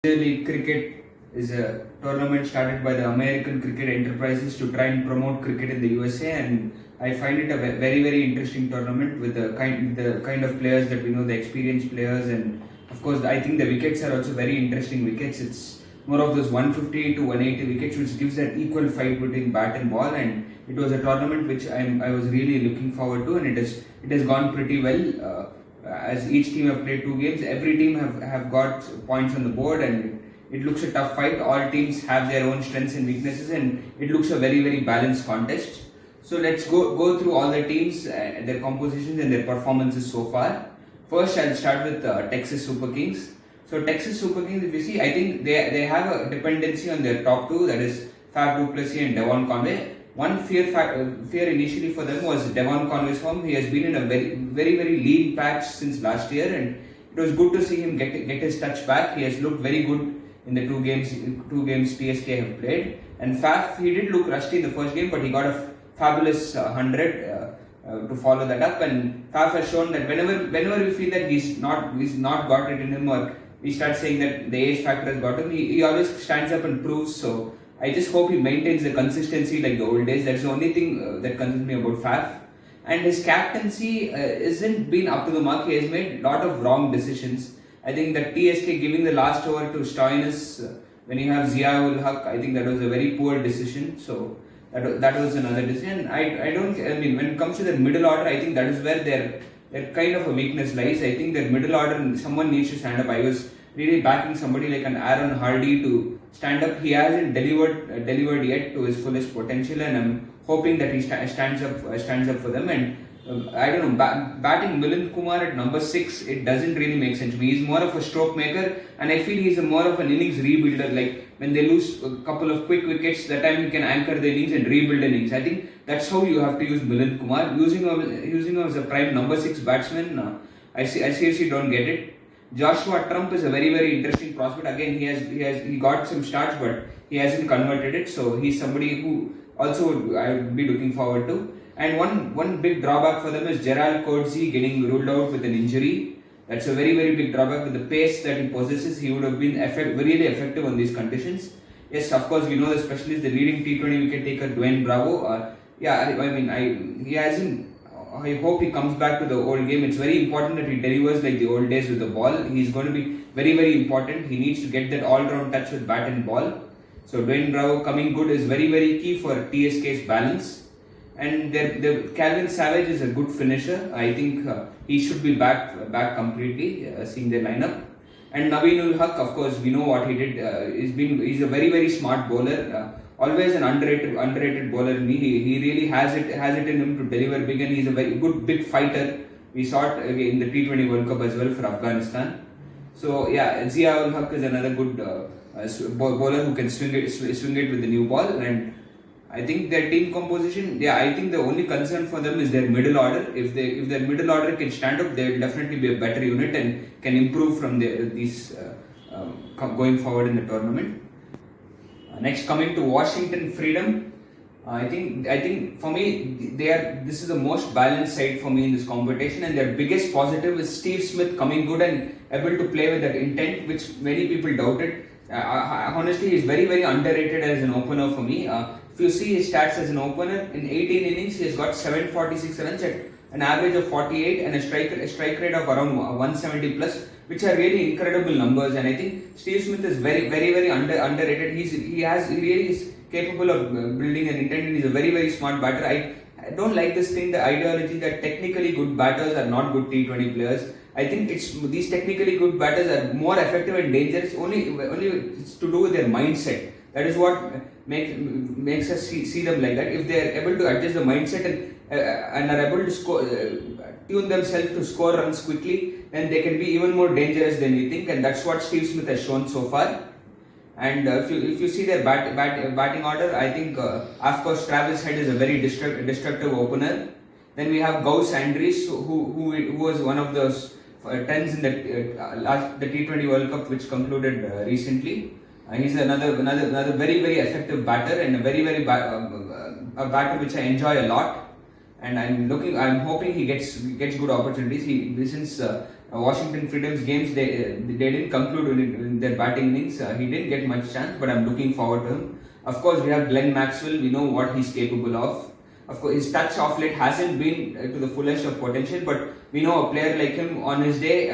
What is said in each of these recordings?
Major League Cricket is a tournament started by the American Cricket Enterprises to try and promote cricket in the USA, and I find it a very interesting tournament with the kind of players that we know, the experienced players, and of course I think the wickets are also very interesting wickets. It's more of those 150 to 180 wickets, which gives that equal fight between bat and ball, and it was a tournament which I was really looking forward to, and it has gone pretty well. As each team have played two games, every team have got points on the board, and it looks a tough fight. All teams have their own strengths and weaknesses, and it looks a very balanced contest. So let's go through all the teams, their compositions and their performances so far. First, I'll start with Texas Super Kings. So Texas Super Kings, if you see, I think they have a dependency on their top two, that is Fab du Plessis and Devon Conway. One fear initially for them was Devon Conway's form. He has been in a very lean patch since last year, and it was good to see him get his touch back. He has looked very good in the two games TSK have played. And Faf, he did look rusty in the first game, but he got a fabulous 100 to follow that up. And Faf has shown that whenever we feel that he's not got it in him, or we start saying that the age factor has got him, he always stands up and proves. So I just hope he maintains the consistency like the old days. That's the only thing that concerns me about Faf. And his captaincy isn't been up to the mark. He has made a lot of wrong decisions. I think that TSK giving the last over to Stoinis when you have Zia-ul Haq, I think that was a very poor decision. So that was another decision. I mean, when it comes to the middle order, I think that is where their kind of a weakness lies. I think their middle order, someone needs to stand up. I was really backing somebody like an Aaron Hardy to stand up. He hasn't delivered yet to his fullest potential, and I'm hoping that he stands up for them. And I don't know, batting Milind Kumar at number 6, it doesn't really make sense to me. He's more of a stroke maker, and I feel he's more of an innings rebuilder. Like when they lose a couple of quick wickets, that time he can anchor the innings and rebuild innings. I think that's how you have to use Milind Kumar. Using him as a prime number 6 batsman, I seriously don't get it. Joshua Trump is a very interesting prospect. Again, he got some starts, but he hasn't converted it. So he's somebody who also I would be looking forward to. And one big drawback for them is Gerald Coetzee getting ruled out with an injury. That's a very big drawback. With the pace that he possesses, he would have been really effective on these conditions. Yes, of course, we know the specialist, the leading T20 wicket taker Dwayne Bravo. He hasn't. I hope he comes back to the old game. It's very important that he delivers like the old days with the ball. He's going to be very important. He needs to get that all-round touch with bat and ball. So Dwayne Bravo coming good is very key for TSK's balance. And the Calvin Savage is a good finisher. I think he should be back completely, seeing their lineup. And Naveen-ul Haq, of course, we know what he did. He's a very smart bowler. Always an underrated bowler in me. He really has it in him to deliver big, and he's a very good big fighter. We saw it in the T20 World Cup as well for Afghanistan. So yeah, Zia-ul Haq is another good bowler who can swing it with the new ball. And I think their team composition, I think the only concern for them is their middle order. If their middle order can stand up, they will definitely be a better unit and can improve from these going forward in the tournament. Next, coming to Washington Freedom, I think for me this is the most balanced side for me in this competition, and their biggest positive is Steve Smith coming good and able to play with that intent, which many people doubted. Honestly, he's very underrated as an opener for me. If you see his stats as an opener, in 18 innings he has got 746 runs at an average of 48 and a strike rate of around 170 plus, which are really incredible numbers. And I think Steve Smith is very underrated. He really is capable of building an intent, and he's a very smart batter. I don't like this thing, the ideology that technically good batters are not good T20 players. I think these technically good batters are more effective and dangerous. Only it's to do with their mindset. That is what makes us see them like that. If they are able to adjust the mindset and are able to tune themselves to score runs quickly, then they can be even more dangerous than we think. And that's what Steve Smith has shown so far. And if you see their batting order, I think of course Travis Head is a very destructive opener. Then we have Gauss Andries, who was one of those 10s in the T20 World Cup which concluded recently. He's another very effective batter, and a a batter which I enjoy a lot. And I'm hoping he gets good opportunities. Since Washington Freedom's games, they didn't conclude in their batting innings. He didn't get much chance, but I'm looking forward to him. Of course, we have Glenn Maxwell. We know what he's capable of. Of course, his touch off late hasn't been to the fullest of potential, but we know a player like him on his day,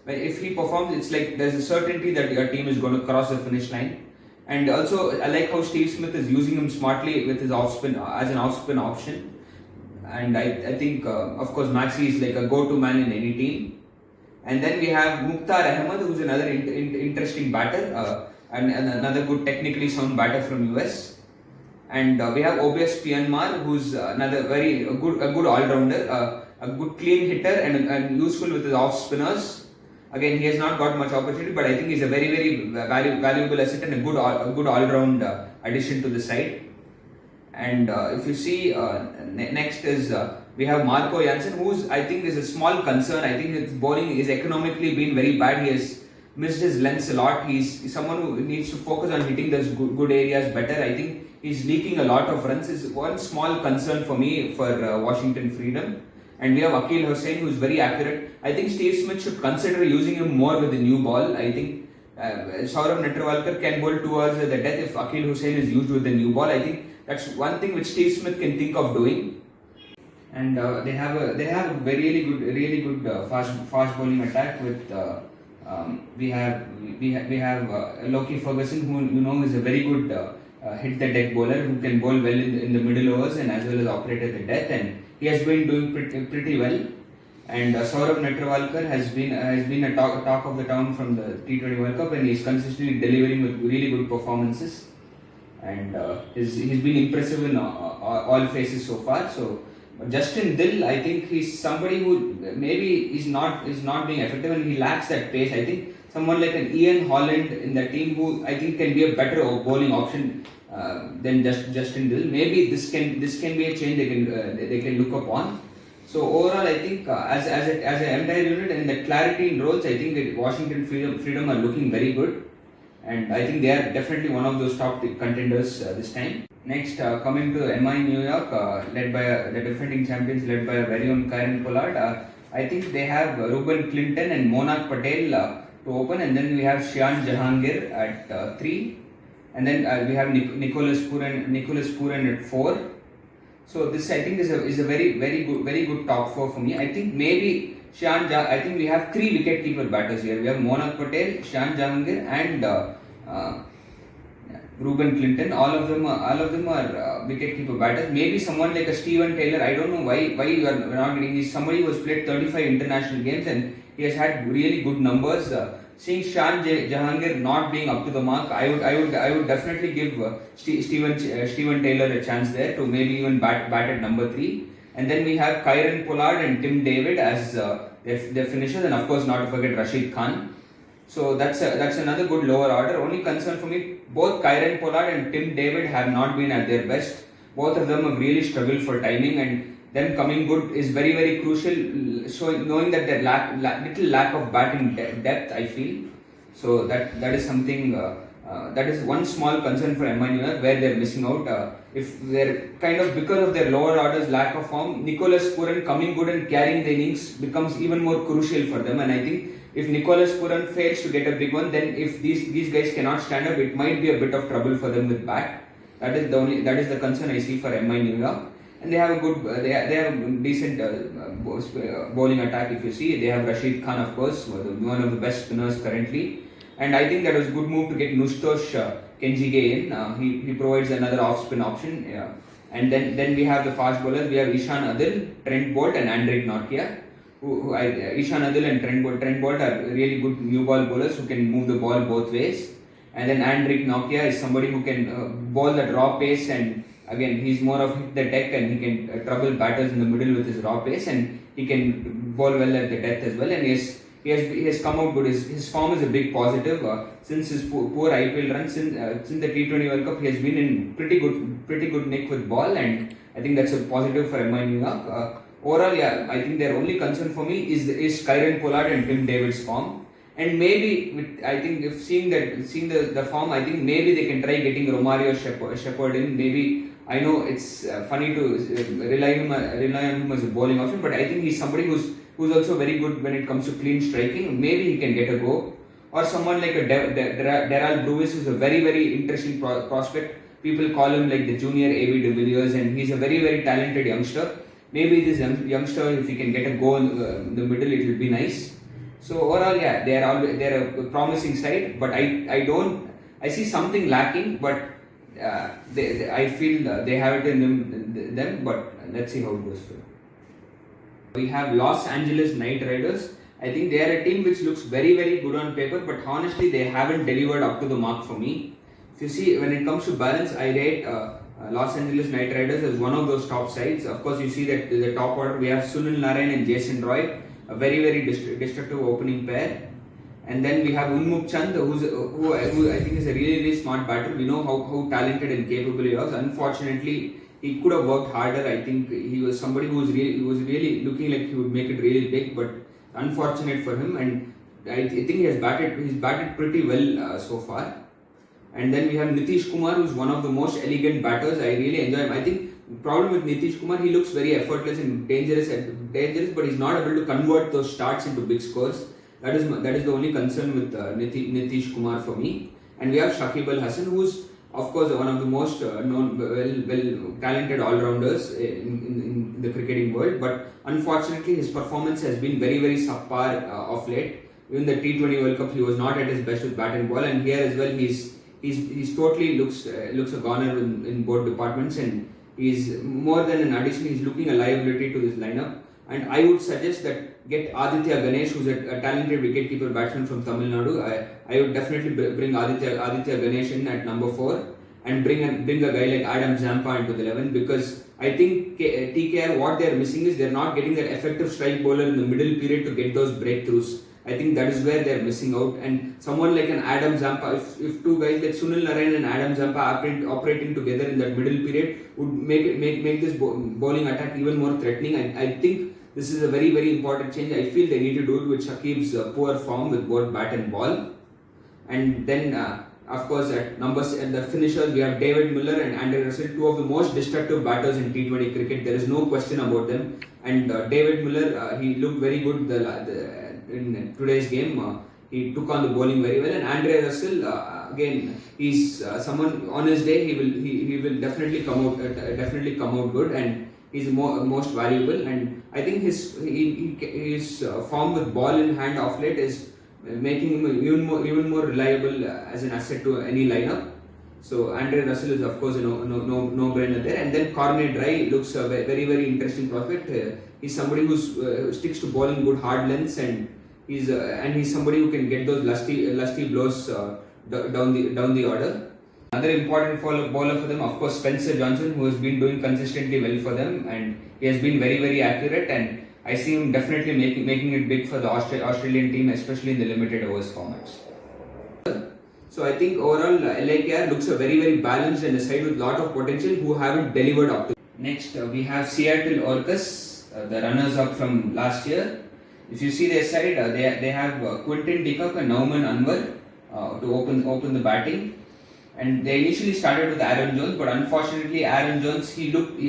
if he performs, it's like there's a certainty that your team is going to cross the finish line. And also, I like how Steve Smith is using him smartly with his off spin as an off spin option. And I think, of course, Maxi is like a go-to man in any team. And then we have Mukhtar Ahmed, who's another interesting batter and another good technically sound batter from US. And we have OBS Pianmar, who's another a good all-rounder, a good clean hitter and useful with his off spinners. Again, he has not got much opportunity, but I think he's a very valuable asset and a good all-round addition to the side. And if you see, next is we have Marco Jansen, who's I think is a small concern. I think his bowling is economically been very bad. He has missed his lengths a lot. He's someone who needs to focus on hitting those good areas better. I think he's leaking a lot of runs. Is one small concern for me for Washington Freedom. And we have Akil Hussain, who's very accurate. I think Steve Smith should consider using him more with the new ball. I think Saurav Netravalkar can bowl towards the death if Akil Hussain is used with the new ball. I think that's one thing which Steve Smith can think of doing. And they have a really good fast bowling attack with we have Loki Ferguson, who is a very good hit the deck bowler who can bowl well in the middle overs and as well as operate at the death, and he has been doing pretty well. And Saurav Netravalkar has been a talk of the town from the T20 World Cup, and he's consistently delivering with really good performances. And he's been impressive in all phases so far. So Justin Dill, I think he's somebody who maybe is not being effective and he lacks that pace. I think someone like an Ian Holland in the team who I think can be a better bowling option than Justin Dill. Maybe this can be a change they can look upon. So overall, I think as an entire unit and the clarity in roles, I think Washington Freedom are looking very good. And I think they are definitely one of those top contenders this time. Next, coming to MI New York, led by the defending champions, led by our very own Karen Pollard. I think they have Ruben Clinton and Monak Patel to open, and then we have Shian Jahangir at 3, and then we have Nicholas Puran at 4. So this I think is a very good top 4 for me. I think maybe I think we have 3 wicket-keeper batters here. We have Monak Patel, Shian Jahangir, and Ruben Clinton. All of them are wicket-keeper batters. Maybe someone like a Steven Taylor. I don't know why you are not getting. He's somebody who has played 35 international games and he has had really good numbers. Seeing Shian Jahangir not being up to the mark, I would definitely give Steven Taylor a chance there to maybe even bat at number 3. And then we have Kieran Pollard and Tim David as their finishers, and of course not to forget Rashid Khan. So that's another good lower order. Only concern for me, both Kieran Pollard and Tim David have not been at their best. Both of them have really struggled for timing, and them coming good is very crucial. So knowing that their little lack of batting depth, I feel. So that is something. That is one small concern for MI New York where they're missing out. If they're kind of because of their lower orders lack of form, Nicholas Puran coming good and carrying the innings becomes even more crucial for them. And I think if Nicholas Puran fails to get a big one, then if these guys cannot stand up, it might be a bit of trouble for them with bat. That is the concern I see for MI New York. And they have a good, they have a decent bowling attack. If you see, they have Rashid Khan, of course, one of the best spinners currently. And I think that was a good move to get Nustosh Kenjige in. He provides another off-spin option. And then we have the fast bowlers. We have Ishan Adil, Trent Bolt, and Andrik Nortje. Ishan Adil and Trent Bolt are really good new ball bowlers who can move the ball both ways. And then Andrik Nortje is somebody who can bowl that raw pace, and again he's more of hit the deck and he can trouble batters in the middle with his raw pace, and he can bowl well at the death as well. And he has come out good. His form is a big positive since his poor IPL run. Since the T20 World Cup, he has been in pretty good nick with ball, and I think that's a positive for MI New York. Overall, I think their only concern for me is Kieran Pollard and Tim David's form. And maybe I think if seeing the form, I think maybe they can try getting Romario Shepherd in. Maybe I know it's funny to rely on him as a bowling option, but I think he's somebody who's who's also very good when it comes to clean striking. Maybe he can get a go. Or someone like a Daryl Brewis, who's a very interesting prospect. People call him like the junior AB de Villiers, and he's a very talented youngster. Maybe this youngster, if he can get a go in the middle, it will be nice. So overall, yeah, they're a promising side, but I see something lacking, but I feel they have it in them, but let's see how it goes for them. We have Los Angeles Knight Riders. I think they are a team which looks very good on paper, but honestly they haven't delivered up to the mark for me. If you see, when it comes to balance, I rate Los Angeles Knight Riders as one of those top sides. Of course, you see that the top order we have Sunil Narayan and Jason Roy, a very destructive opening pair. And then we have Unmuk Chand, who I think is a really smart batter. We know how talented and capable he was. Unfortunately, he could have worked harder. I think he was somebody who was really looking like he would make it really big, but unfortunate for him. And I think he's batted pretty well so far. And then we have Nitish Kumar, who's one of the most elegant batters. I really enjoy him. I think the problem with Nitish Kumar, he looks very effortless and dangerous, but he's not able to convert those starts into big scores. That is the only concern with Nitish Kumar for me. And we have Shakib Al Hasan, who's of course one of the most known, well talented all-rounders in the cricketing world. But unfortunately, his performance has been very subpar of late. Even the T20 World Cup, he was not at his best with bat and ball. And here as well, he's totally looks a goner in both departments, and he's more than an addition. He's looking a liability to this lineup. And I would suggest that get Aditya Ganesh, who's a talented wicketkeeper batsman from Tamil Nadu. I would definitely bring Aditya Ganesh in at number 4 and bring a guy like Adam Zampa into the 11, because I think TKR, what they're missing is they're not getting that effective strike bowler in the middle period to get those breakthroughs. I think that is where they're missing out. And someone like an Adam Zampa, if two guys like Sunil Narayan and Adam Zampa operating together in that middle period, would make this bowling attack even more threatening. I think this is a very important change. I feel they need to do it with Shakib's poor form with both bat and ball. And then, of course, at the finishers, we have David Miller and Andre Russell, two of the most destructive batters in T20 cricket. There is no question about them. And David Miller, he looked very good in today's game. He took on the bowling very well. And Andre Russell, again, he's someone on his day. He will definitely come out good, and he's the most valuable. And I think his form with ball in hand off late is making him even more reliable as an asset to any lineup. So Andre Russell is of course a no-brainer there. And then Cornet Dry looks a very interesting prospect. He's somebody who sticks to bowling good hard lengths, and he's somebody who can get those lusty blows down the order. Another important bowler for them, of course, Spencer Johnson, who has been doing consistently well for them, and he has been very accurate, and I see him definitely making it big for the Australian team, especially in the limited overs formats. So I think overall LIKR looks a very balanced and a side with lot of potential who haven't delivered up to. Next we have Seattle Orcas, the runners up from last year. If you see their side, they have Quinton de Kock and Nauman Anwar to open the batting. And they initially started with Aaron Jones, but unfortunately Aaron Jones,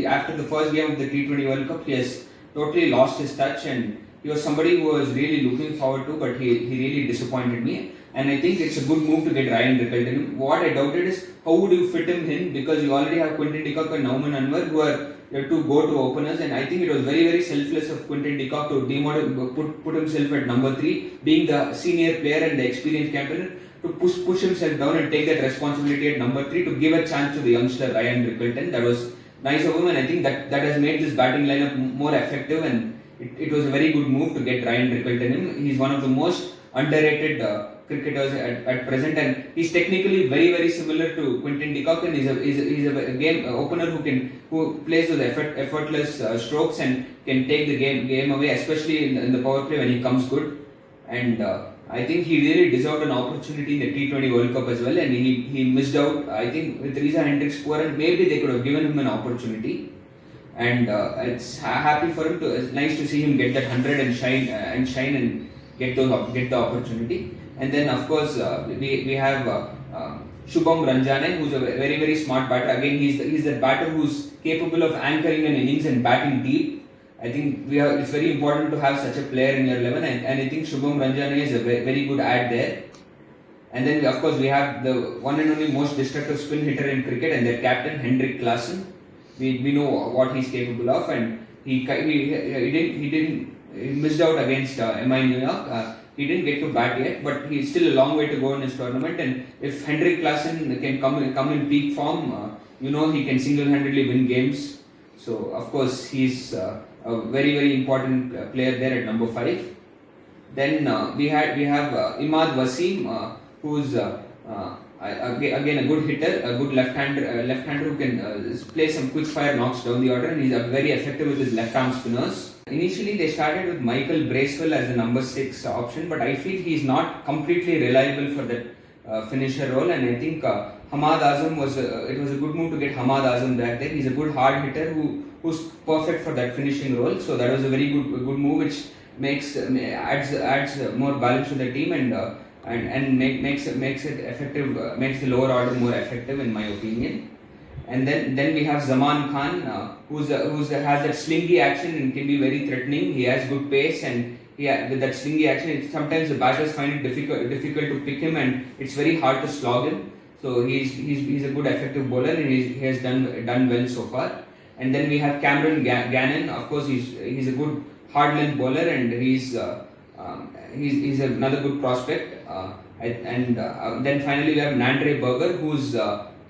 after the first game of the T20 World Cup, he has totally lost his touch, and he was somebody who I was really looking forward to, but he really disappointed me. And I think it's a good move to get Ryan Rickelton. What I doubted is how would you fit him in, because you already have Quinton de Kock and Nauman Anwar who are your two go-to openers, and I think it was very selfless of Quinton de Kock to put himself at number 3, being the senior player and the experienced captain, to push himself down and take that responsibility at number 3 to give a chance to the youngster Ryan Rickelton. That was nice of him, and I think that has made this batting lineup more effective, and it was a very good move to get Ryan Rickelton in. He's one of the most underrated cricketers at present, and he's technically very similar to Quinton de Kock, and he's a game opener who plays with effortless strokes and can take the game away, especially in the power play when he comes good. And I think he really deserved an opportunity in the T20 World Cup as well, and he missed out. I think with Reza Hendricks poor, and maybe they could have given him an opportunity. And it's happy for him it's nice to see him get that 100 and shine and get the opportunity. And then of course we have Shubham Ranjane, who's a very smart batter. Again, he's the batter who's capable of anchoring an innings and batting deep. I think it's very important to have such a player in your 11, and I think Shubham Ranjane is a very good add there. And then of course we have the one and only most destructive spin hitter in cricket, and their captain Henrik Klaasen. We know what he's capable of, and he missed out against MI New York. He didn't get to bat yet, but he's still a long way to go in this tournament. And if Henrik Klaasen can come in peak form, he can single-handedly win games. So of course he's a very important player there at number 5. Then we have Imad Wasim, who's again a good hitter, a good left-hander who can play some quick fire knocks down the order, and he's very effective with his left-arm spinners. Initially, they started with Michael Bracewell as the number 6 option, but I feel he's not completely reliable for that finisher role, and I think Hamad Azam it was a good move to get Hamad Azam back there. He's a good hard hitter who's perfect for that finishing role, so that was a very good move, which adds more balance to the team and makes it effective, makes the lower order more effective in my opinion. And then we have Zaman Khan, who has that slingy action and can be very threatening. He has good pace, and with that slingy action, sometimes the batters find it difficult to pick him, and it's very hard to slog him. So he's a good effective bowler, and he has done well so far. And then we have Cameron Gannon. Of course, he's a good hard length bowler, and he's another good prospect. Then finally we have Nandre Berger,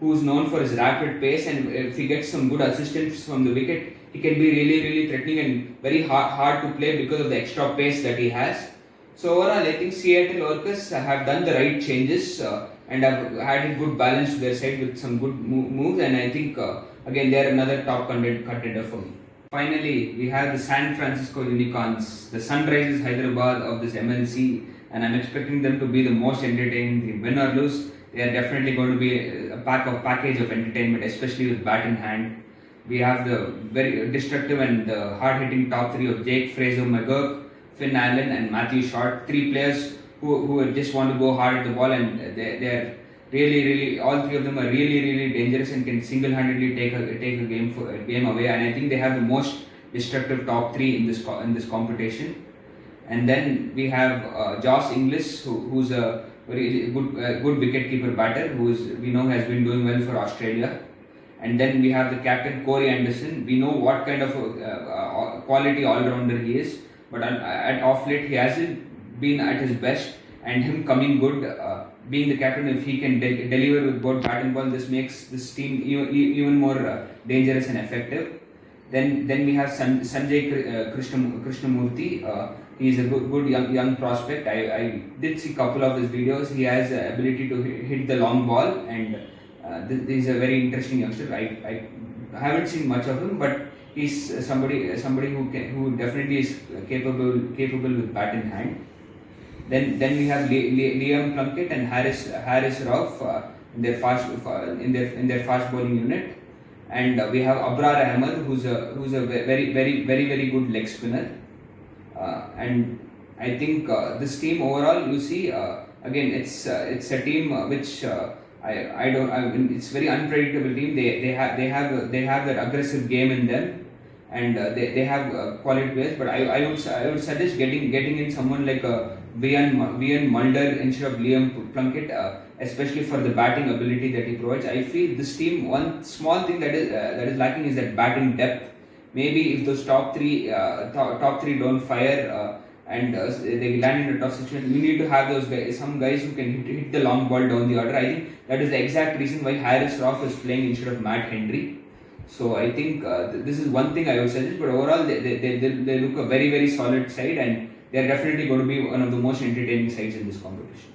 who's known for his rapid pace, and if he gets some good assistance from the wicket, he can be really threatening and very hard to play because of the extra pace that he has. So overall, I think Seattle Orcas have done the right changes and have had a good balance to their side with some good moves, and I think again they are another top contender for me. Finally, we have the San Francisco Unicorns, the Sunrisers Hyderabad of this MLC, and I'm expecting them to be the most entertaining. Win or lose, they are definitely going to be a package of entertainment, especially with bat in hand. We have the very destructive and hard-hitting top 3 of Jake Fraser McGurk, Finn Allen, and Matthew Short. 3 players who just want to go hard at the ball, and they're really all 3 of them are really dangerous and can single-handedly take a game away. And I think they have the most destructive top 3 in this competition. And then we have Josh Inglis, who's a very good wicket-keeper batter, we know has been doing well for Australia. And then we have the captain Corey Anderson. We know what kind of quality all-rounder he is, but at off late he hasn't been at his best. And him coming good, being the captain, if he can deliver with both bat and ball, this makes this team even more dangerous and effective. Then we have Sanjay Krishnamurthy. He is a good young prospect. I did see a couple of his videos. He has the ability to hit the long ball, and this is a very interesting youngster. I haven't seen much of him, but he's somebody who definitely is capable with bat in hand. Then we have Liam Plunkett and Harris Rauf in their fast bowling unit, and we have Abrar Ahmed, who's a very good leg spinner. And I think this team overall, you see, again it's a team which it's very unpredictable team. They have that aggressive game in them, and they have quality players. But I would suggest getting in someone like Vian Mulder instead of Liam Plunkett, especially for the batting ability that he provides. I feel this team, one small thing that is lacking is that batting depth. Maybe if those top three don't fire and they land in a tough situation, we need to have those guys, some guys who can hit the long ball down the order. I think that is the exact reason why Harris Rauf is playing instead of Matt Henry. So I think this is one thing I would suggest. But overall, they look a very solid side, and they are definitely going to be one of the most entertaining sides in this competition.